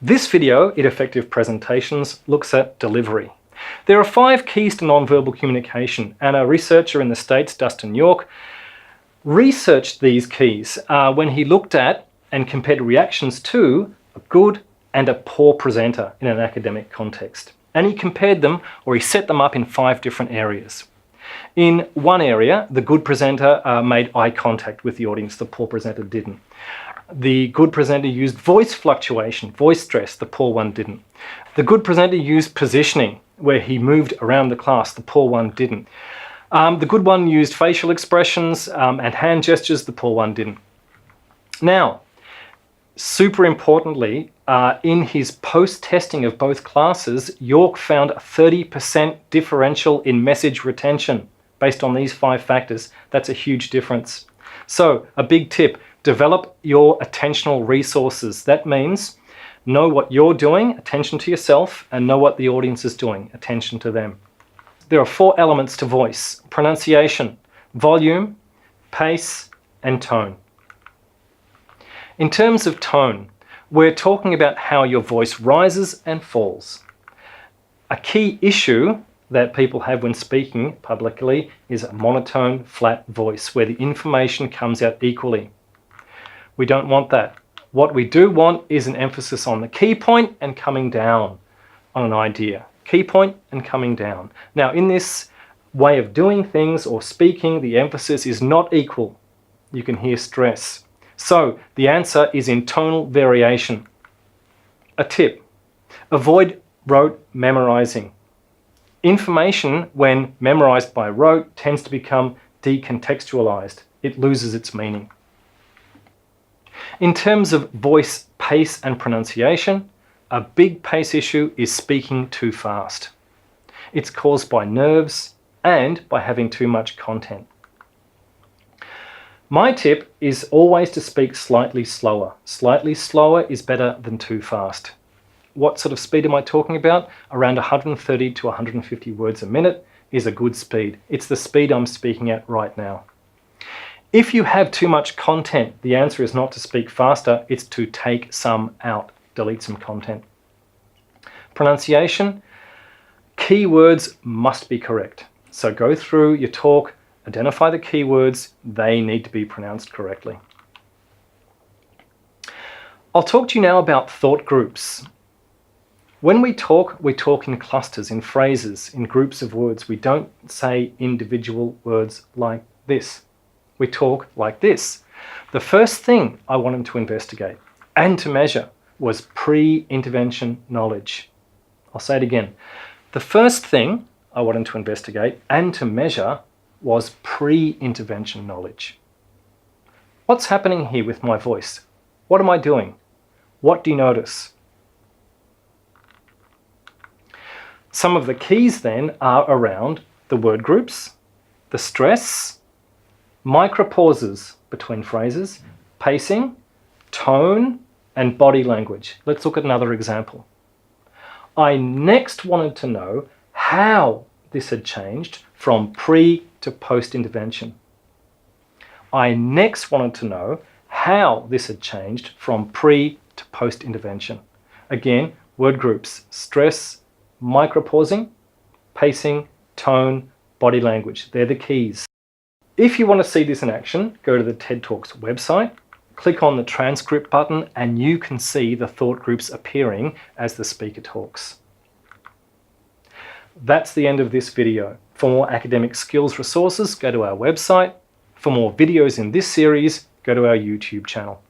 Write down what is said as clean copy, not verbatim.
This video in Effective Presentations looks at delivery. There are 5 keys to nonverbal communication, and a researcher in the States, Dustin York, researched these keys when he looked at and compared reactions to a good and a poor presenter in an academic context. And he compared them, or he set them up in 5 different areas. In one area, the good presenter made eye contact with the audience, the poor presenter didn't. The good presenter used voice fluctuation, voice stress, the poor one didn't. The good presenter used positioning, where he moved around the class, the poor one didn't. The good one used facial expressions and hand gestures, the poor one didn't. Now, super importantly, in his post-testing of both classes, York found a 30% differential in message retention based on these 5 factors. That's a huge difference. So, a big tip, develop your attentional resources. That means know what you're doing, attention to yourself, and know what the audience is doing, attention to them. There are 4 elements to voice: pronunciation, volume, pace, and tone. In terms of tone, we're talking about how your voice rises and falls. A key issue that people have when speaking publicly is a monotone, flat voice, where the information comes out equally. We don't want that. What we do want is an emphasis on the key point and coming down on an idea. Key point and coming down. Now, in this way of doing things or speaking, the emphasis is not equal. You can hear stress. So, the answer is in tonal variation. A tip: avoid rote memorizing. Information, when memorized by rote, tends to become decontextualized. It loses its meaning. In terms of voice, pace, and pronunciation, a big pace issue is speaking too fast. It's caused by nerves and by having too much content. My tip is always to speak slightly slower. Slightly slower is better than too fast. What sort of speed am I talking about? Around 130 to 150 words a minute is a good speed. It's the speed I'm speaking at right now. If you have too much content, the answer is not to speak faster, it's to take some out, delete some content. Pronunciation, keywords must be correct. So go through your talk, identify the keywords, they need to be pronounced correctly. I'll talk to you now about thought groups. When we talk in clusters, in phrases, in groups of words. We don't say individual words like this. We talk like this. The first thing I wanted to investigate and to measure was pre-intervention knowledge. I'll say it again. The first thing I wanted to investigate and to measure was pre-intervention knowledge. What's happening here with my voice? What am I doing? What do you notice? Some of the keys then are around the word groups, the stress, micropauses between phrases, pacing, tone, and body language. Let's look at another example. I next wanted to know how this had changed from pre to post-intervention. I next wanted to know how this had changed from pre to post-intervention. Again, word groups: stress, micropausing, pacing, tone, body language. They're the keys. If you want to see this in action, go to the TED Talks website, click on the transcript button, and you can see the thought groups appearing as the speaker talks. That's the end of this video. For more academic skills resources, go to our website. For more videos in this series, go to our YouTube channel.